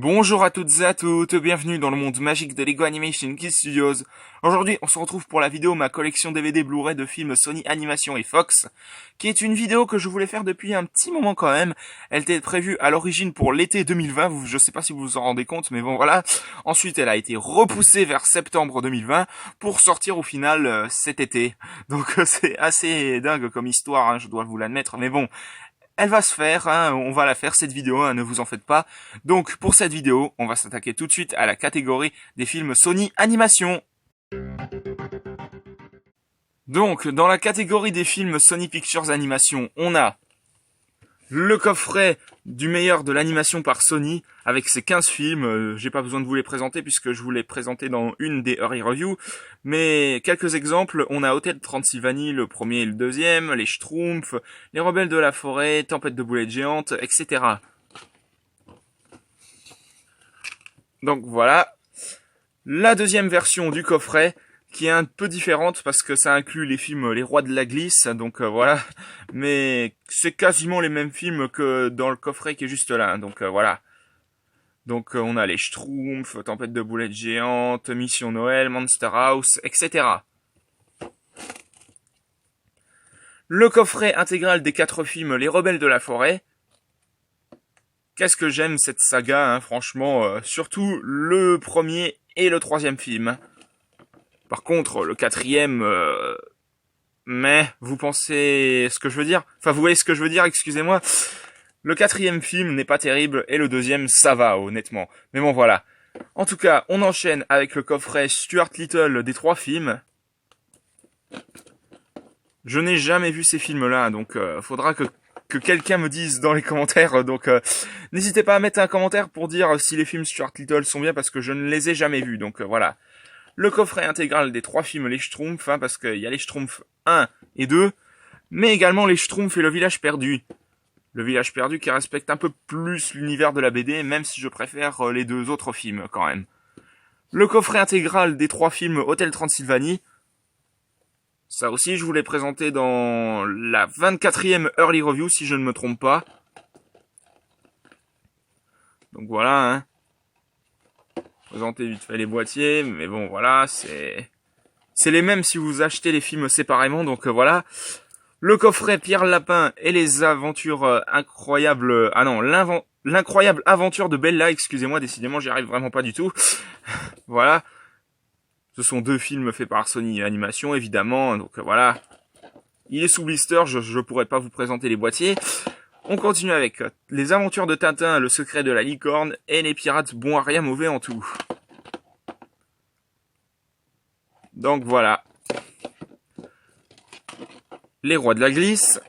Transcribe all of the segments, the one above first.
Bonjour à toutes et à toutes, bienvenue dans le monde magique de Lego Animation Kids Studios. Aujourd'hui, on se retrouve pour la vidéo ma collection DVD Blu-ray de films Sony Animation et Fox, qui est une vidéo que je voulais faire depuis un petit moment quand même. Elle était prévue à l'origine pour l'été 2020, je sais pas si vous vous en rendez compte, mais bon voilà. Ensuite, elle a été repoussée vers septembre 2020 pour sortir au final cet été. Donc c'est assez dingue comme histoire, hein, je dois vous l'admettre, mais bon. Elle va se faire, hein, on va la faire cette vidéo, hein, ne vous en faites pas. Donc pour cette vidéo, on va s'attaquer tout de suite à la catégorie des films Sony Animation. Donc dans la catégorie des films Sony Pictures Animation, on a le coffret du meilleur de l'animation par Sony, avec ses 15 films. J'ai pas besoin de vous les présenter puisque je vous les présenté dans une des Early Reviews. Mais quelques exemples, on a Hôtel Transylvanie, le premier et le deuxième, les Schtroumpfs, les Rebelles de la Forêt, Tempête de boulettes géantes, etc. Donc voilà. La deuxième version du coffret, qui est un peu différente parce que ça inclut les films Les Rois de la Glisse, donc voilà. Mais c'est quasiment les mêmes films que dans le coffret qui est juste là, donc voilà. Donc on a les Schtroumpfs, Tempête de boulettes géantes, Mission Noël, Monster House, etc. Le coffret intégral des 4 films Les Rebelles de la Forêt. Qu'est-ce que j'aime cette saga, hein, franchement, surtout le premier et le troisième film. Par contre, le quatrième, mais vous pensez ce que je veux dire? Enfin, vous voyez ce que je veux dire, excusez-moi. Le quatrième film n'est pas terrible et le deuxième, ça va, honnêtement. Mais bon, voilà. En tout cas, on enchaîne avec le coffret Stuart Little des 3 films. Je n'ai jamais vu ces films-là, donc faudra que quelqu'un me dise dans les commentaires. Donc n'hésitez pas à mettre un commentaire pour dire si les films Stuart Little sont bien parce que je ne les ai jamais vus. Donc voilà. Le coffret intégral des 3 films Les Schtroumpfs, hein, parce qu'il y a les Schtroumpfs 1 et 2, mais également les Schtroumpfs et le Village Perdu. Le Village Perdu qui respecte un peu plus l'univers de la BD, même si je préfère les 2 autres films quand même. Le coffret intégral des 3 films Hôtel Transylvanie. Ça aussi, je vous l'ai présenté dans la 24e Early Review, si je ne me trompe pas. Donc voilà, hein. Présenter vite fait les boîtiers, mais bon, voilà, c'est les mêmes si vous achetez les films séparément, donc voilà. Le coffret Pierre Lapin et les aventures incroyables... Ah non, l'incroyable aventure de Bella, excusez-moi, décidément, j'y arrive vraiment pas du tout. Voilà. Ce sont 2 films faits par Sony Animation, évidemment, donc voilà. Il est sous blister, je pourrais pas vous présenter les boîtiers. On continue avec les aventures de Tintin, le secret de la licorne et les pirates bons à rien mauvais en tout. Donc voilà. Les Rois de la Glisse.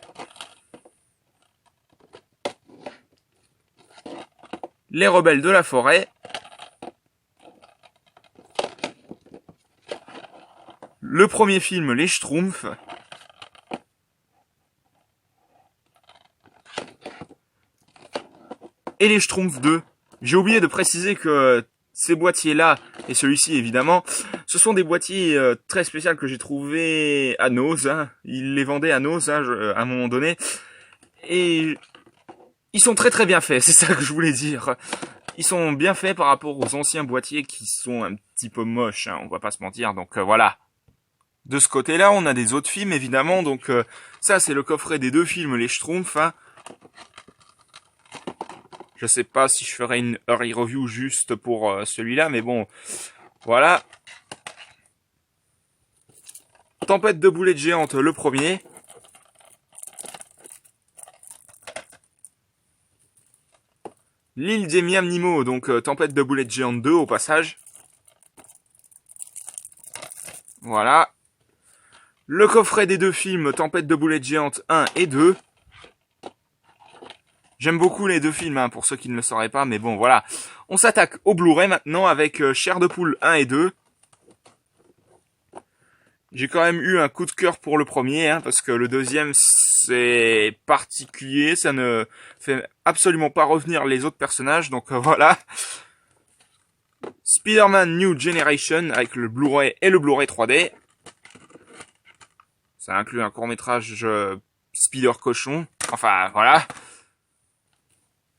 Les Rebelles de la Forêt. Le premier film, Les Schtroumpfs. Et les Schtroumpfs 2. J'ai oublié de préciser que ces boîtiers-là, et celui-ci évidemment, ce sont des boîtiers très spéciaux que j'ai trouvés à Noz. Hein. Ils les vendaient à Noz à un moment donné. Et ils sont très très bien faits, c'est ça que je voulais dire. Ils sont bien faits par rapport aux anciens boîtiers qui sont un petit peu moches, hein, on va pas se mentir, donc voilà. De ce côté-là, on a des autres films évidemment, donc ça c'est le coffret des 2 films Les Schtroumpfs. Hein. Je sais pas si je ferai une early review juste pour celui-là, mais bon, voilà. Tempête de boulettes géantes, le premier. L'île des Miam Nemo, donc Tempête de boulettes géantes 2 au passage. Voilà. Le coffret des 2 films, Tempête de boulettes géantes 1 et 2. J'aime beaucoup les 2 films, hein, pour ceux qui ne le sauraient pas, mais bon, voilà. On s'attaque au Blu-ray maintenant avec Chair de poule 1 et 2. J'ai quand même eu un coup de cœur pour le premier, hein, parce que le deuxième, c'est particulier, ça ne fait absolument pas revenir les autres personnages, donc voilà. Spider-Man New Generation avec le Blu-ray et le Blu-ray 3D. Ça inclut un court-métrage Spider Cochon, enfin voilà.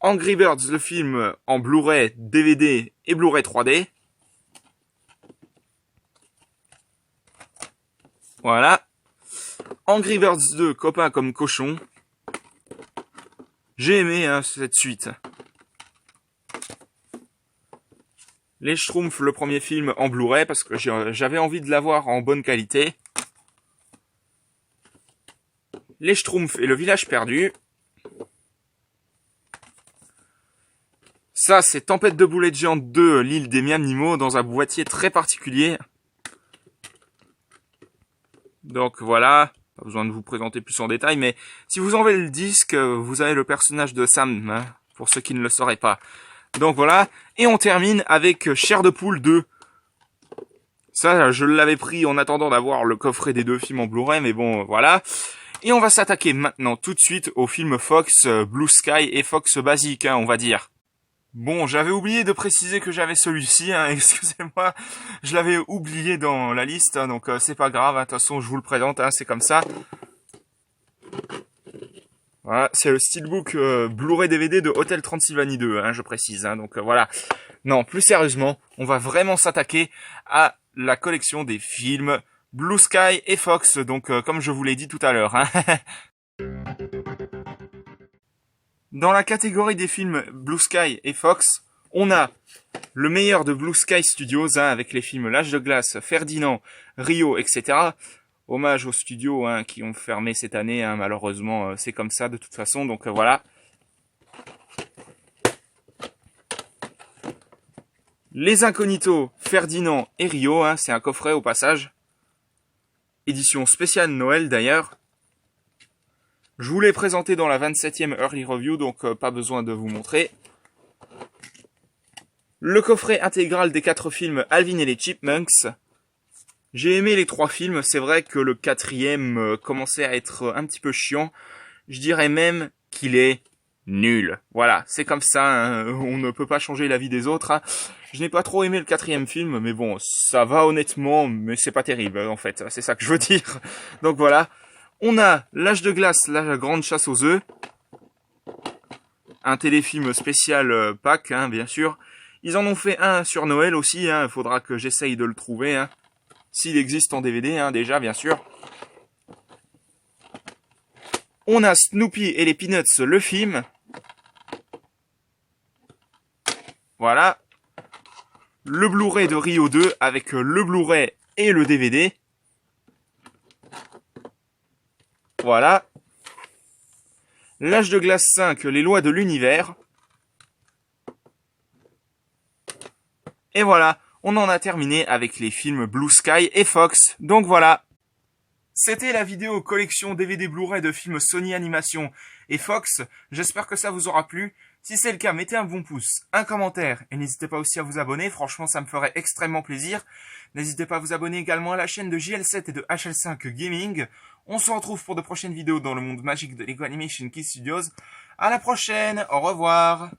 Angry Birds, le film en Blu-ray, DVD et Blu-ray 3D. Voilà. Angry Birds 2, copain comme cochon. J'ai aimé cette suite. Les Schtroumpfs, le premier film en Blu-ray, parce que j'avais envie de l'avoir en bonne qualité. Les Schtroumpfs et le village perdu. Ça, c'est Tempête de boulettes géantes 2, l'île des Miam Nemo, dans un boîtier très particulier. Donc voilà, pas besoin de vous présenter plus en détail, mais si vous enlevez le disque, vous avez le personnage de Sam, hein, pour ceux qui ne le sauraient pas. Donc voilà, et on termine avec Chair de poule 2. Ça, je l'avais pris en attendant d'avoir le coffret des deux films en Blu-ray, mais bon, voilà. Et on va s'attaquer maintenant tout de suite au film Fox, Blue Sky et Fox basique, hein, on va dire. Bon, j'avais oublié de préciser que j'avais celui-ci, hein, excusez-moi, je l'avais oublié dans la liste, hein, donc c'est pas grave, hein, de toute façon je vous le présente, hein, c'est comme ça. Voilà, c'est le steelbook Blu-ray DVD de Hotel Transylvanie 2, hein, je précise, hein, donc voilà. Non, plus sérieusement, on va vraiment s'attaquer à la collection des films Blue Sky et Fox, donc comme je vous l'ai dit tout à l'heure. Hein. Dans la catégorie des films Blue Sky et Fox, on a le meilleur de Blue Sky Studios, hein, avec les films L'Âge de glace, Ferdinand, Rio, etc. Hommage aux studios hein, qui ont fermé cette année, hein, malheureusement, c'est comme ça de toute façon, donc voilà. Les Incognitos, Ferdinand et Rio, hein, c'est un coffret au passage. Édition spéciale Noël d'ailleurs. Je vous l'ai présenté dans la 27e Early Review, donc pas besoin de vous montrer. Le coffret intégral des 4 films Alvin et les Chipmunks. J'ai aimé les 3 films, c'est vrai que le 4e commençait à être un petit peu chiant. Je dirais même qu'il est nul. Voilà, c'est comme ça, hein, on ne peut pas changer la vie des autres. Hein. Je n'ai pas trop aimé le 4e film, mais bon, ça va honnêtement, mais c'est pas terrible en fait, c'est ça que je veux dire. Donc voilà. On a L'Âge de glace, la grande chasse aux œufs. Un téléfilm spécial Pâques, hein, bien sûr. Ils en ont fait un sur Noël aussi, hein. Il faudra que j'essaye de le trouver. Hein. S'il existe en DVD, hein, déjà, bien sûr. On a Snoopy et les Peanuts, le film. Voilà. Le Blu-ray de Rio 2 avec le Blu-ray et le DVD. Voilà. L'Âge de glace 5, les lois de l'univers. Et voilà, on en a terminé avec les films Blue Sky et Fox. Donc voilà. C'était la vidéo collection DVD Blu-ray de films Sony Animation et Fox. J'espère que ça vous aura plu. Si c'est le cas, mettez un bon pouce, un commentaire et n'hésitez pas aussi à vous abonner. Franchement, ça me ferait extrêmement plaisir. N'hésitez pas à vous abonner également à la chaîne de JL7 et de HL5 Gaming. On se retrouve pour de prochaines vidéos dans le monde magique de Lego Animation Kid Studios. À la prochaine, au revoir.